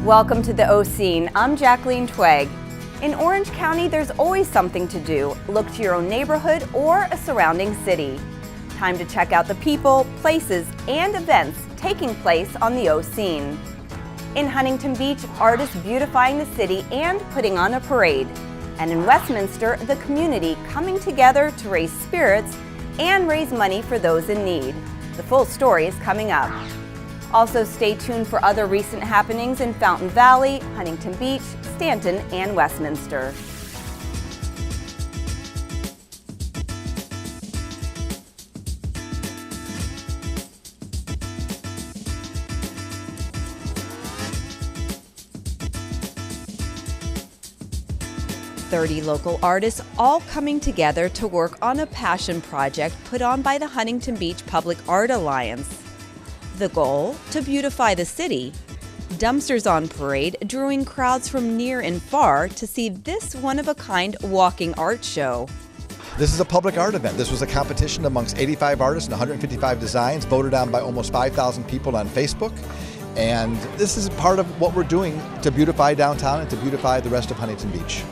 Welcome to the O Scene. I'm Jacqueline Twegg. In Orange County, there's always something to do. Look to your own neighborhood or a surrounding city. Time to check out the people, places, and events taking place on the O Scene. In Huntington Beach, artists beautifying the city and putting on a parade. And in Westminster, the community coming together to raise spirits and raise money for those in need. The full story is coming up. Also, stay tuned for other recent happenings in Fountain Valley, Huntington Beach, Stanton, and Westminster. "30 local artists all coming together to work on a passion project put on by the Huntington Beach Public Art Alliance. The goal? To beautify the city. Dumpsters on parade, drawing crowds from near and far to see this one-of-a-kind walking art show. This is a public art event. This was a competition amongst 85 artists and 155 designs, voted on by almost 5,000 people on Facebook. And this is part of what we're doing to beautify downtown and to beautify the rest of Huntington Beach.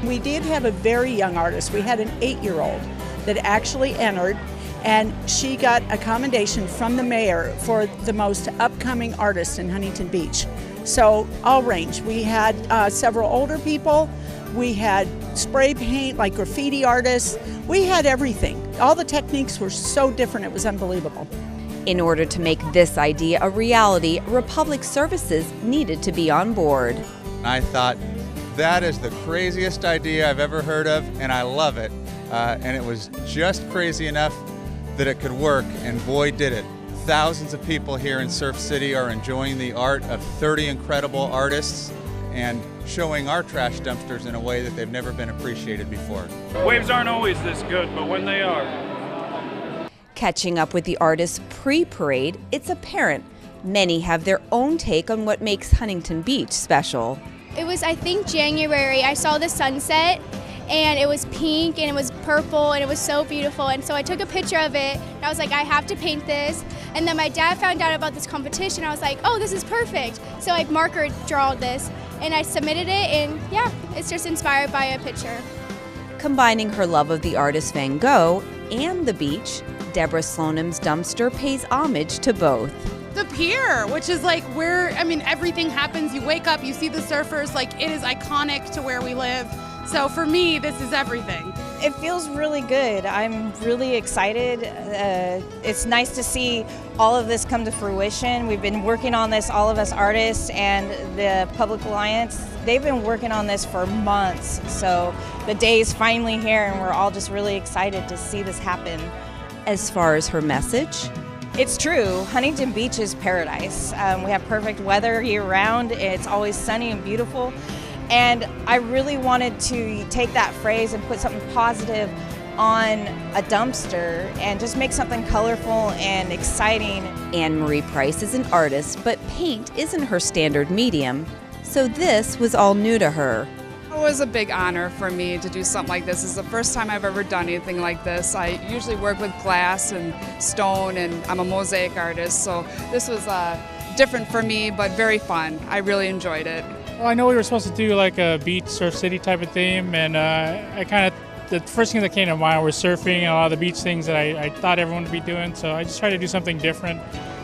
We did have a very young artist. We had an 8-year-old that actually entered, and she got a commendation from the mayor for the most upcoming artist in Huntington Beach. So all range. We had several older people. We had spray paint, like graffiti artists. We had everything. All the techniques were so different, it was unbelievable. In order to make this idea a reality, Republic Services needed to be on board. I thought, that is the craziest idea I've ever heard of, and I love it. And it was just crazy enough that it could work, and boy did it. Thousands of people here in Surf City are enjoying the art of 30 incredible artists and showing our trash dumpsters in a way that they've never been appreciated before. Waves aren't always this good, but when they are. Catching up with the artists pre-parade, it's apparent many have their own take on what makes Huntington Beach special. It was, I think, January. I saw the sunset, and it was pink and it was purple and it was so beautiful, and so I took a picture of it and I was like, I have to paint this. And then my dad found out about this competition. I was like, oh, this is perfect. So I marker draw this and I submitted it, and yeah, it's just inspired by a picture. Combining her love of the artist Van Gogh and the beach, Deborah Sloanim's dumpster pays homage to both. The pier, which is like where, everything happens. You wake up, you see the surfers, like it is iconic to where we live. So for me, this is everything. It feels really good. I'm really excited. It's nice to see all of this come to fruition. We've been working on this, all of us artists and the Public Alliance. They've been working on this for months. So the day is finally here, and we're all just really excited to see this happen. As far as her message, it's true. Huntington Beach is paradise. We have perfect weather year-round. It's always sunny and beautiful. And I really wanted to take that phrase and put something positive on a dumpster and just make something colorful and exciting. Anne Marie Price is an artist, but paint isn't her standard medium, so this was all new to her. It was a big honor for me to do something like this. It's the first time I've ever done anything like this. I usually work with glass and stone, and I'm a mosaic artist, so this was different for me, but very fun. I really enjoyed it. Well, I know we were supposed to do like a beach, Surf City type of theme, and the first thing that came to mind was surfing and a lot of the beach things that I thought everyone would be doing, so I just tried to do something different,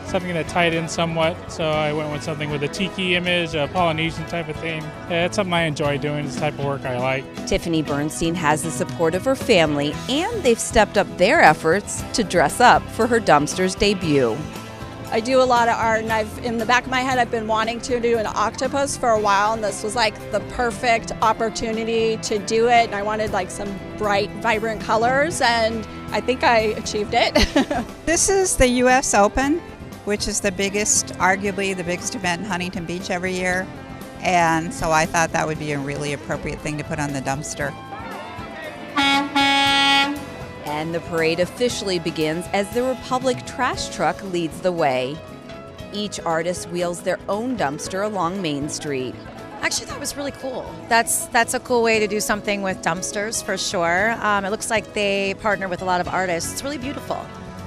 something that tied in somewhat, so I went with something with a tiki image, a Polynesian type of theme. Yeah, it's something I enjoy doing, it's the type of work I like. Tiffany Bernstein has the support of her family, and they've stepped up their efforts to dress up for her dumpster's debut. I do a lot of art, and in the back of my head I've been wanting to do an octopus for a while, and this was like the perfect opportunity to do it. And I wanted like some bright, vibrant colors, and I think I achieved it. This is the US Open, which is arguably the biggest event in Huntington Beach every year. And so I thought that would be a really appropriate thing to put on the dumpster. And the parade officially begins as the Republic trash truck leads the way. Each artist wheels their own dumpster along Main Street. Actually, that was really cool. That's a cool way to do something with dumpsters, for sure. It looks like they partner with a lot of artists. It's really beautiful.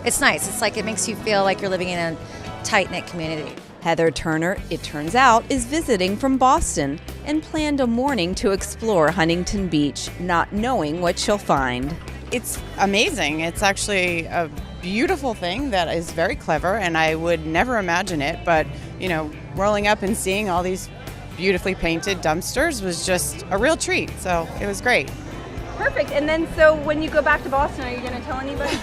It's nice. It's like it makes you feel like you're living in a tight-knit community. Heather Turner, it turns out, is visiting from Boston and planned a morning to explore Huntington Beach, not knowing what she'll find. It's amazing. It's actually a beautiful thing that is very clever, and I would never imagine it, but rolling up and seeing all these beautifully painted dumpsters was just a real treat, so it was great. Perfect. And then so when you go back to Boston, are you going to tell anybody?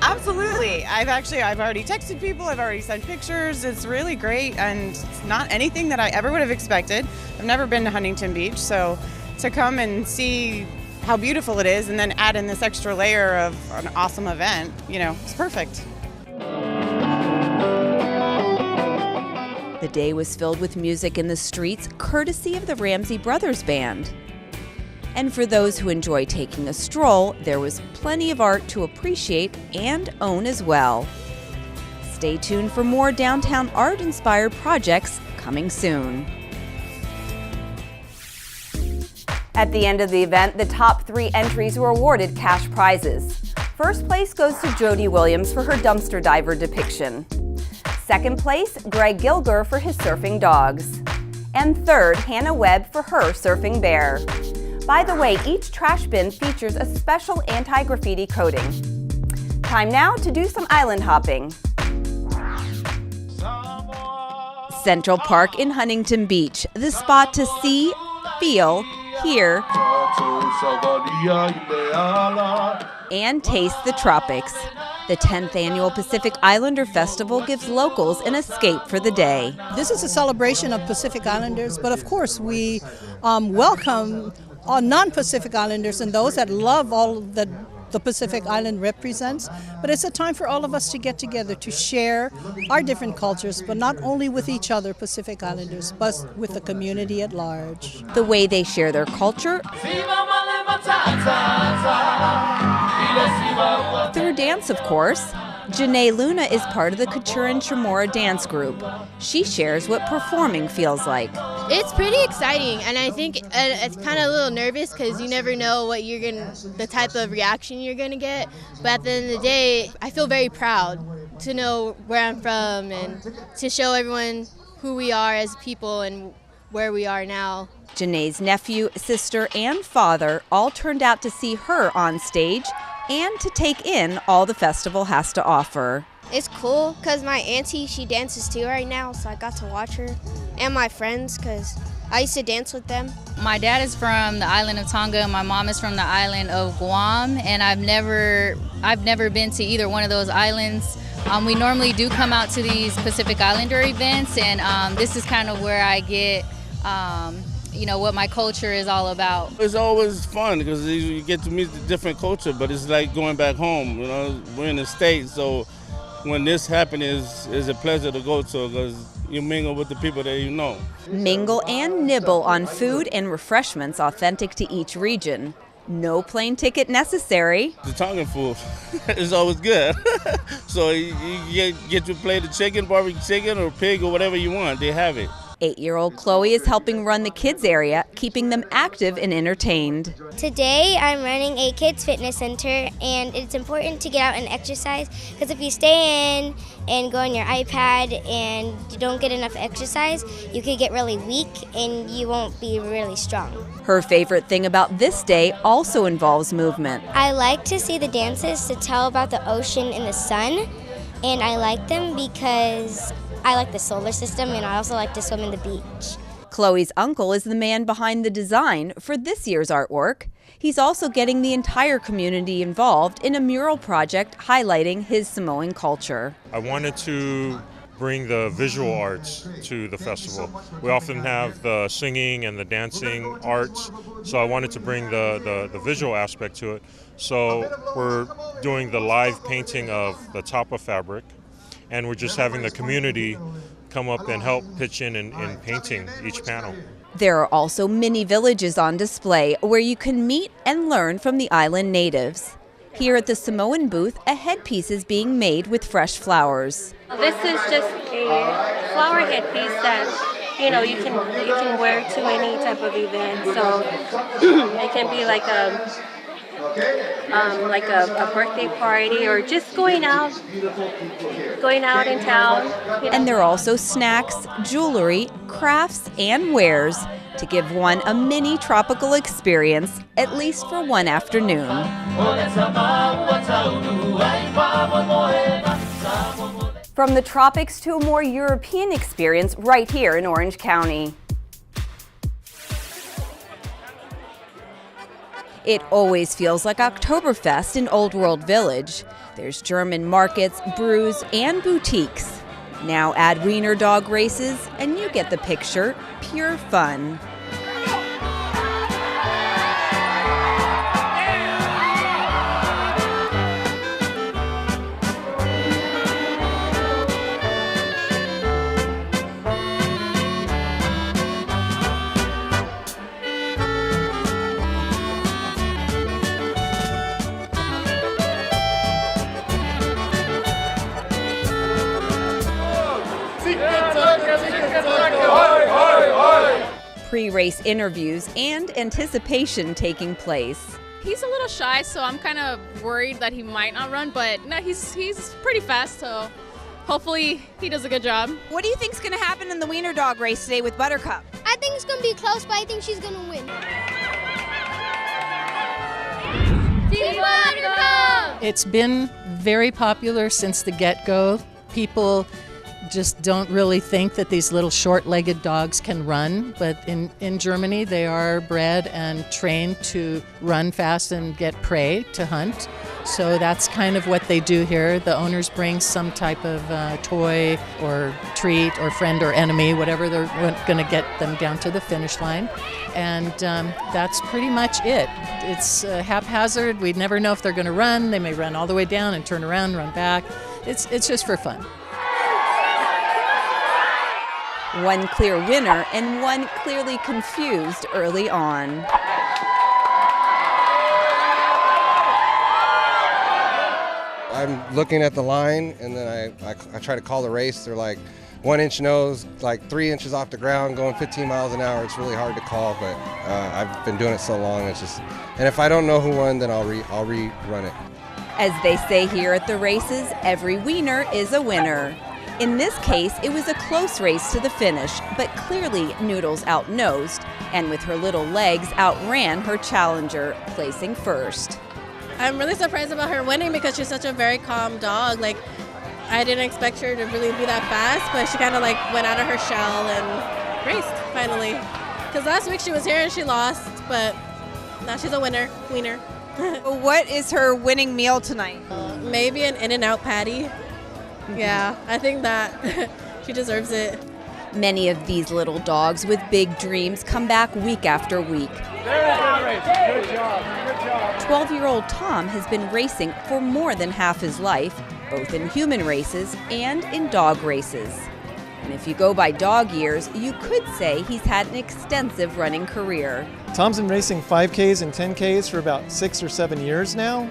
Absolutely. I've already texted people, I've already sent pictures. It's really great, and it's not anything that I ever would have expected. I've never been to Huntington Beach, so to come and see how beautiful it is and then add in this extra layer of an awesome event, it's perfect. The day was filled with music in the streets, courtesy of the Ramsey Brothers Band. And for those who enjoy taking a stroll, there was plenty of art to appreciate and own as well. Stay tuned for more downtown art-inspired projects coming soon. At the end of the event, the top 3 entries were awarded cash prizes. First place goes to Jody Williams for her dumpster diver depiction. Second place, Greg Gilger for his surfing dogs. And third, Hannah Webb for her surfing bear. By the way, each trash bin features a special anti-graffiti coating. Time now to do some island hopping. Central Park in Huntington Beach, the spot to see, feel, hear, and taste the tropics. The 10th annual Pacific Islander Festival gives locals an escape for the day. This is a celebration of Pacific Islanders, but of course we welcome all non-Pacific Islanders and those that love all that the Pacific Island represents. But it's a time for all of us to get together to share our different cultures, but not only with each other, Pacific Islanders, but with the community at large. The way they share their culture through dance, of course. Janae Luna is part of the Couture and Chamorro dance group. She shares what performing feels like. It's pretty exciting, and I think it's kind of a little nervous because you never know what the type of reaction you're gonna get. But at the end of the day, I feel very proud to know where I'm from and to show everyone who we are as people and where we are now. Janae's nephew, sister, and father all turned out to see her on stage and to take in all the festival has to offer. It's cool because my auntie, she dances too right now, so I got to watch her, and my friends because I used to dance with them. My dad is from the island of Tonga, and my mom is from the island of Guam, and I've never been to either one of those islands. We normally do come out to these Pacific Islander events, and this is kind of where I get what my culture is all about. It's always fun because you get to meet the different culture, but it's like going back home. We're in the States, so when this happens, it's a pleasure to go to because you mingle with the people that you know. Mingle and nibble on food and refreshments authentic to each region. No plane ticket necessary. The Tongan food is always good. So you get to plate of chicken, barbecue chicken, or pig, or whatever you want. They have it. 8-year-old Chloe is helping run the kids area, keeping them active and entertained. Today I'm running a kids fitness center, and it's important to get out and exercise because if you stay in and go on your iPad and you don't get enough exercise, you could get really weak and you won't be really strong. Her favorite thing about this day also involves movement. I like to see the dances to tell about the ocean and the sun, and I like them because I like the solar system, and I also like to swim in the beach. Chloe's uncle is the man behind the design for this year's artwork. He's also getting the entire community involved in a mural project highlighting his Samoan culture. I wanted to bring the visual arts to the festival. We often have the singing and the dancing arts, so I wanted to bring the visual aspect to it. So we're doing the live painting of the tapa fabric, and we're just having the community come up and help pitch in painting each panel. There are also mini villages on display where you can meet and learn from the island natives. Here at the Samoan booth, a headpiece is being made with fresh flowers. This is just a flower headpiece that you can wear to any type of event. So it can be like like a birthday party or just going out in town. And there are also snacks, jewelry, crafts, and wares to give one a mini tropical experience, at least for one afternoon. From the tropics to a more European experience right here in Orange County. It always feels like Oktoberfest in Old World Village. There's German markets, brews, and boutiques. Now add Wiener Dog Races, and you get the picture. Pure fun. Pre-race interviews and anticipation taking place. He's a little shy, so I'm kind of worried that he might not run, but no, he's pretty fast, so hopefully he does a good job. What do you think's going to happen in the Wiener Dog race today with Buttercup? I think it's going to be close, but I think she's going to win. Team Buttercup! It's been very popular since the get-go. People just don't really think that these little short-legged dogs can run, but in Germany they are bred and trained to run fast and get prey to hunt. So that's kind of what they do here. The owners bring some type of toy or treat or friend or enemy, whatever they're going to get them down to the finish line. And that's pretty much it. It's haphazard. We never know if they're going to run. They may run all the way down and turn around, run back. It's just for fun. One clear winner and one clearly confused early on. I'm looking at the line, and then I try to call the race. They're like 1 inch nose, like 3 inches off the ground, going 15 miles an hour. It's really hard to call, but I've been doing it so long. It's just, and if I don't know who won, then I'll rerun it. As they say here at the races, every wiener is a winner. In this case, it was a close race to the finish, but clearly Noodles outnosed, and with her little legs outran her challenger, placing first. I'm really surprised about her winning because she's such a very calm dog. Like, I didn't expect her to really be that fast, but she kind of like went out of her shell and raced finally. Because last week she was here and she lost, but now she's a wiener. What is her winning meal tonight? Maybe an In-N-Out patty. Yeah, I think that she deserves it. Many of these little dogs with big dreams come back week after week. Good job. 12-year-old Tom has been racing for more than half his life, both in human races and in dog races. And if you go by dog years, you could say he's had an extensive running career. Tom's been racing 5Ks and 10Ks for about 6 or 7 years now.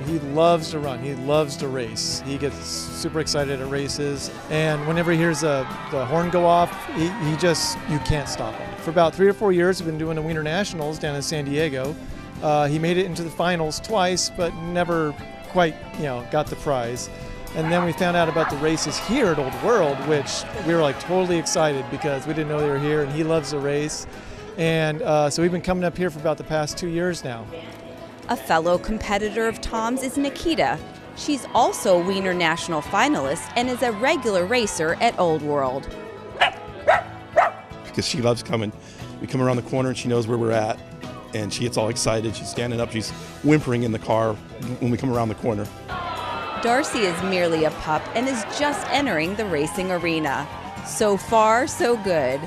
He loves to run. He loves to race. He gets super excited at races. And whenever he hears the horn go off, you can't stop him. For about 3 or 4 years, we've been doing the Wiener Nationals down in San Diego. He made it into the finals twice, but never quite, got the prize. And then we found out about the races here at Old World, which we were like totally excited because we didn't know they were here, and he loves the race. And so we've been coming up here for about the past 2 years now. A fellow competitor of Tom's is Nikita. She's also a Wiener National finalist and is a regular racer at Old World. Because she loves coming. We come around the corner and she knows where we're at, and she gets all excited. She's standing up, she's whimpering in the car when we come around the corner. Darcy is merely a pup and is just entering the racing arena. So far, so good.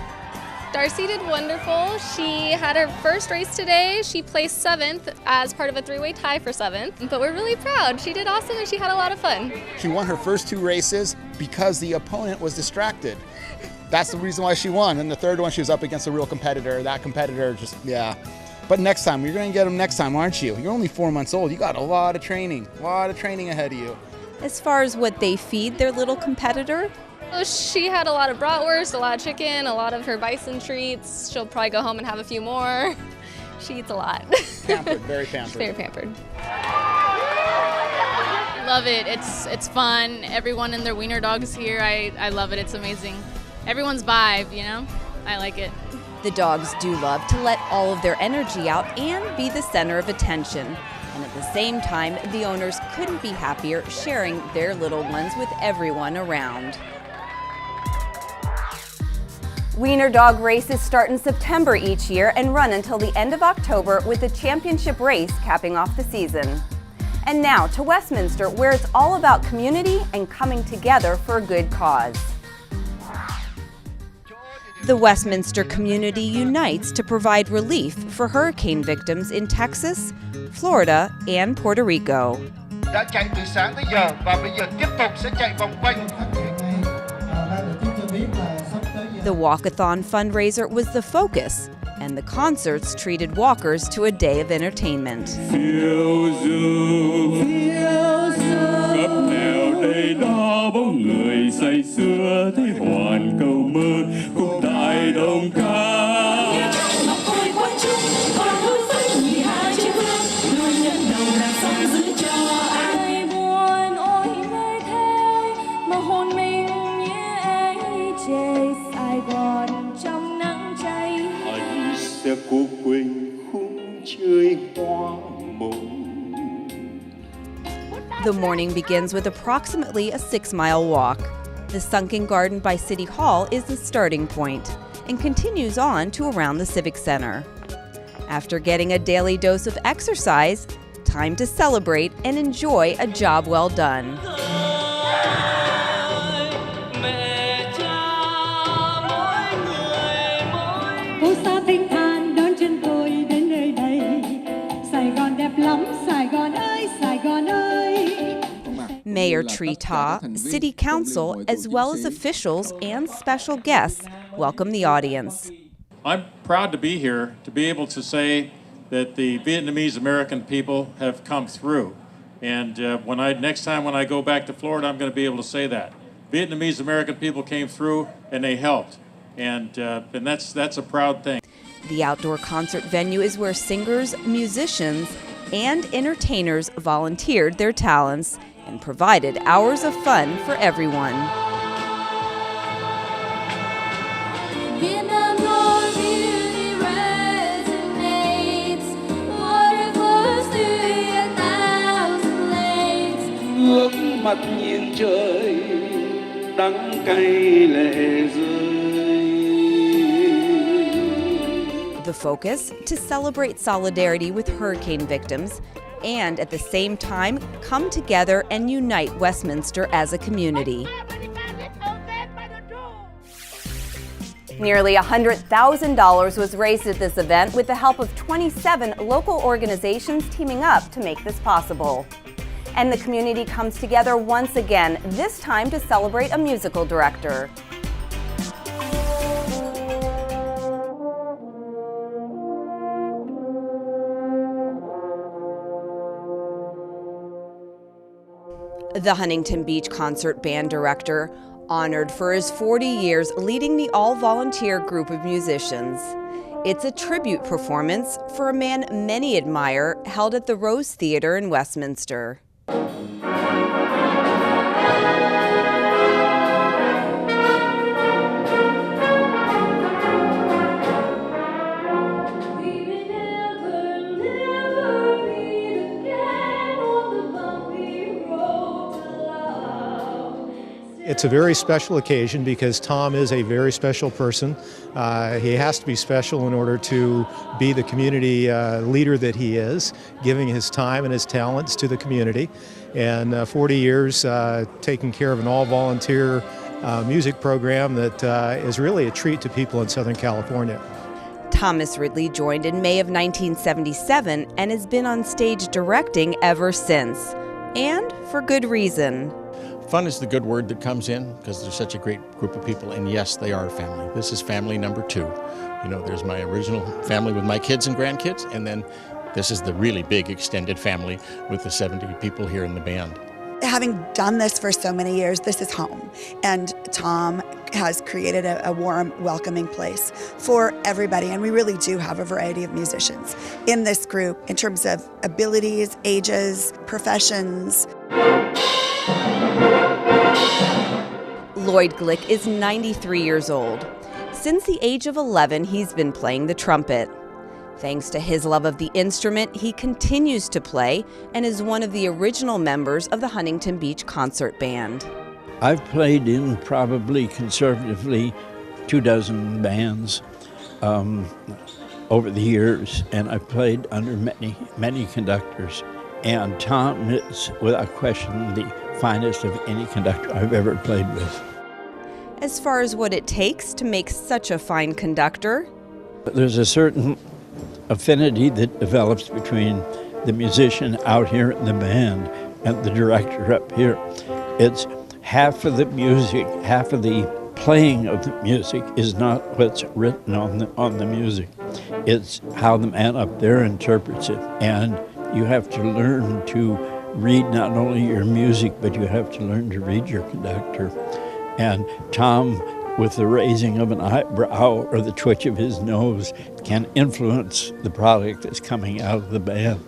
Darcy did wonderful. She had her first race today. She placed 7th as part of a 3-way tie for 7th, but we're really proud. She did awesome and she had a lot of fun. She won her first 2 races because the opponent was distracted. That's the reason why she won. And the third one, she was up against a real competitor. That competitor just, yeah. But next time, you're going to get them next time, aren't you? You're only 4 months old. You got a lot of training ahead of you. As far as what they feed their little competitor? She had a lot of bratwurst, a lot of chicken, a lot of her bison treats. She'll probably go home and have a few more. She eats a lot. Pampered, very pampered. She's very pampered. Love it. It's fun. Everyone and their wiener dogs here. I love it. It's amazing. Everyone's vibe, you know? I like it. The dogs do love to let all of their energy out and be the center of attention. And at the same time, the owners couldn't be happier sharing their little ones with everyone around. Wiener Dog Races start in September each year and run until the end of October with the championship race capping off the season. And now to Westminster, where it's all about community and coming together for a good cause. The Westminster community unites to provide relief for hurricane victims in Texas, Florida, and Puerto Rico. Đã chạy từ sáng tới giờ và bây giờ tiếp tục sẽ chạy vòng quanh. The Walkathon Fundraiser was the focus, and the concerts treated walkers to a day of entertainment. The morning begins with approximately a 6-mile walk. The sunken garden by City Hall is the starting point and continues on to around the Civic Center. After getting a daily dose of exercise, time to celebrate and enjoy a job well done. Mayor Tree-Taw, City Council, as well as officials and special guests welcome the audience. I'm proud to be here to be able to say that the Vietnamese American people have come through. And next time when I go back to Florida, I'm going to be able to say that. Vietnamese American people came through and they helped. And that's a proud thing. The outdoor concert venue is where singers, musicians, and entertainers volunteered their talents and provided hours of fun for everyone. Ước mặt nhìn trời đắng cay lệ rơi. The focus to celebrate solidarity with hurricane victims and at the same time come together and unite Westminster as a community. Nearly $100,000 was raised at this event with the help of 27 local organizations teaming up to make this possible. And the community comes together once again, this time to celebrate a musical director. The Huntington Beach concert band director, honored for his 40 years leading the all-volunteer group of musicians. It's a tribute performance for a man many admire, held at the Rose Theatre in Westminster. It's a very special occasion because Tom is a very special person. He has to be special in order to be the community leader that he is, giving his time and his talents to the community. And 40 years taking care of an all-volunteer music program that is really a treat to people in Southern California. Thomas Ridley joined in May of 1977 and has been on stage directing ever since. And for good reason. Fun is the good word that comes in because there's such a great group of people, and yes, they are family. This is family number 2. You know, there's my original family with my kids and grandkids, and then this is the really big extended family with the 70 people here in the band. Having done this for so many years, this is home. And Tom has created a warm, welcoming place for everybody. And we really do have a variety of musicians in this group in terms of abilities, ages, professions. Lloyd Glick is 93 years old. Since the age of 11, he's been playing the trumpet. Thanks to his love of the instrument, he continues to play and is one of the original members of the Huntington Beach Concert Band. I've played in probably conservatively 24 bands over the years, and I've played under many conductors. And Tom is, without question, the finest of any conductor I've ever played with. As far as what it takes to make such a fine conductor, there's a certain affinity that develops between the musician out here in the band and the director up here. It's half of the music, half of the playing of the music is not what's written on the music. It's how the man up there interprets it. And you have to learn to read not only your music, but you have to learn to read your conductor. And Tom, with the raising of an eyebrow or the twitch of his nose, can influence the product that's coming out of the band.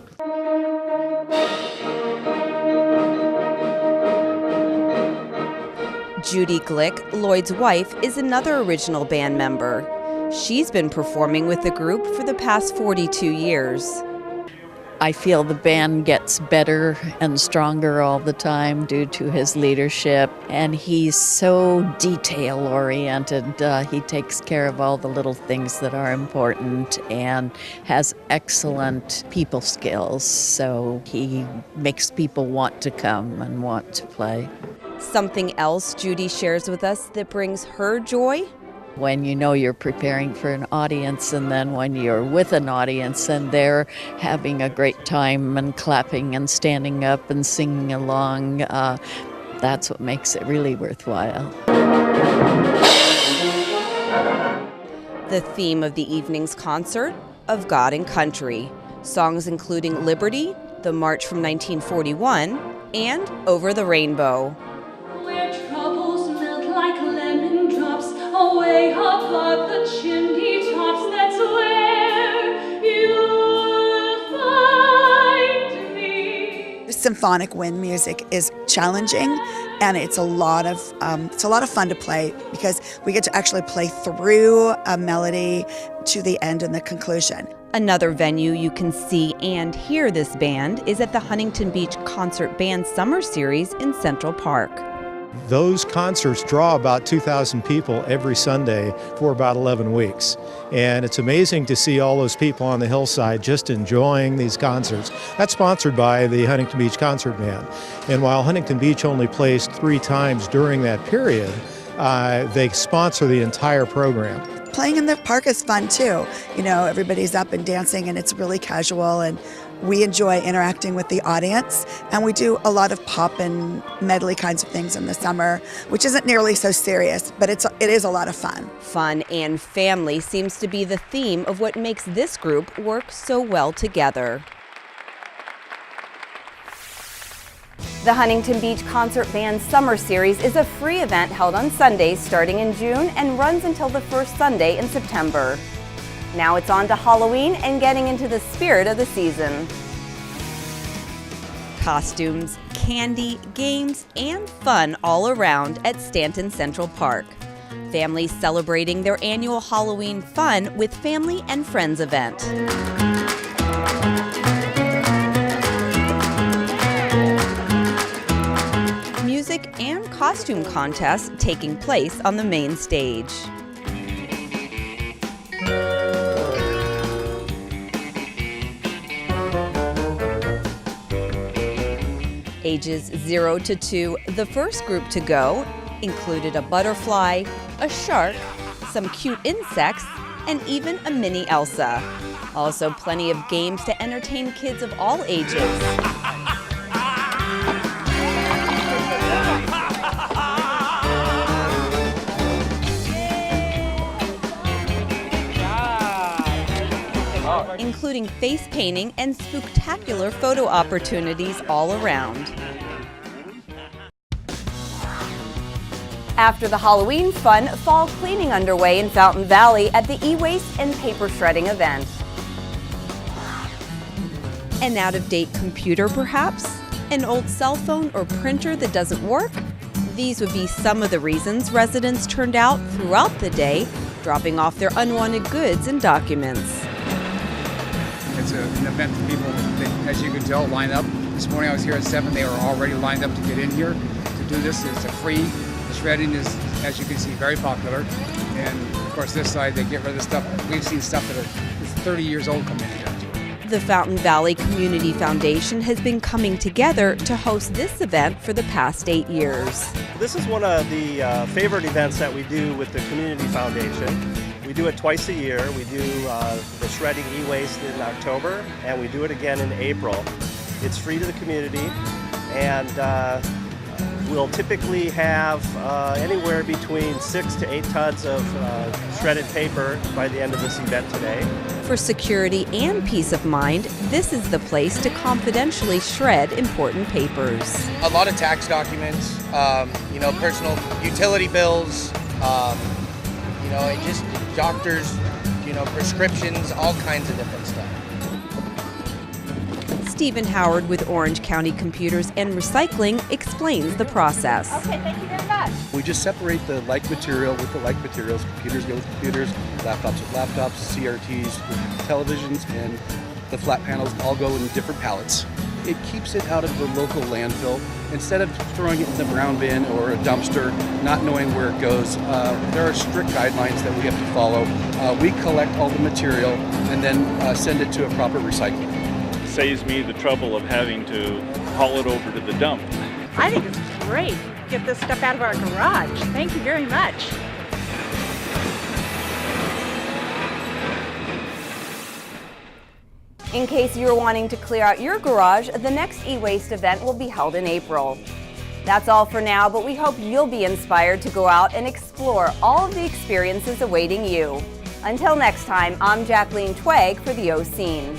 Judy Glick, Lloyd's wife, is another original band member. She's been performing with the group for the past 42 years. I feel the band gets better and stronger all the time due to his leadership, and he's so detail-oriented. He takes care of all the little things that are important and has excellent people skills, so he makes people want to come and want to play. Something else Judy shares with us that brings her joy? When you know you're preparing for an audience, and then when you're with an audience and they're having a great time and clapping and standing up and singing along, that's what makes it really worthwhile. The theme of the evening's concert, Of God and Country. Songs including Liberty, the March from 1941, and Over the Rainbow. Away above the chimney tops, that's where you'll find me. Symphonic wind music is challenging, and it's a lot of fun to play because we get to actually play through a melody to the end and the conclusion. Another venue you can see and hear this band is at the Huntington Beach Concert Band Summer Series in Central Park. Those concerts draw about 2,000 people every Sunday for about 11 weeks. And it's amazing to see all those people on the hillside just enjoying these concerts. That's sponsored by the Huntington Beach Concert Band. And while Huntington Beach only plays 3 times during that period, they sponsor the entire program. Playing in the park is fun too. You know, everybody's up and dancing and it's really casual, and we enjoy interacting with the audience, and we do a lot of pop and medley kinds of things in the summer, which isn't nearly so serious, but it is a lot of fun. Fun and family seems to be the theme of what makes this group work so well together. The Huntington Beach Concert Band Summer Series is a free event held on Sundays starting in June and runs until the first Sunday in September. Now it's on to Halloween and getting into the spirit of the season. Costumes, candy, games, and fun all around at Stanton Central Park. Families celebrating their annual Halloween fun with Family and Friends event. Music and costume contests taking place on the main stage. Ages 0 to 2, the first group to go included a butterfly, a shark, some cute insects, and even a mini Elsa. Also plenty of games to entertain kids of all ages. Including face painting and spooktacular photo opportunities all around. After the Halloween fun, fall cleaning underway in Fountain Valley at the e-waste and paper shredding event. An out-of-date computer, perhaps? An old cell phone or printer that doesn't work? These would be some of the reasons residents turned out throughout the day, dropping off their unwanted goods and documents. It's an event for people that, as you can tell, line up. This morning I was here at 7. They were already lined up to get in here to do this. It's a free. The shredding is, as you can see, very popular. And of course, this side, they get rid of the stuff. We've seen stuff that is 30 years old come in here. The Fountain Valley Community Foundation has been coming together to host this event for the past 8 years. This is one of the favorite events that we do with the Community Foundation. We do it twice a year. We do the shredding e-waste in October, and we do it again in April. It's free to the community, and we'll typically have anywhere between 6 to 8 tons of shredded paper by the end of this event today. For security and peace of mind, this is the place to confidentially shred important papers. A lot of tax documents, personal utility bills, and just doctors, prescriptions, all kinds of different stuff. Stephen Howard with Orange County Computers and Recycling explains the process. Okay, thank you very much. We just separate the like material with the like materials. Computers go with computers, laptops with laptops, CRTs with televisions, and the flat panels all go in different pallets. It keeps it out of the local landfill. Instead of throwing it in the brown bin or a dumpster, not knowing where it goes, there are strict guidelines that we have to follow. We collect all the material and then send it to a proper recycling. Saves me the trouble of having to haul it over to the dump. I think it's great. Get this stuff out of our garage. Thank you very much. In case you're wanting to clear out your garage, the next e-waste event will be held in April. That's all for now, but we hope you'll be inspired to go out and explore all of the experiences awaiting you. Until next time, I'm Jacqueline Twegg for the O Scene.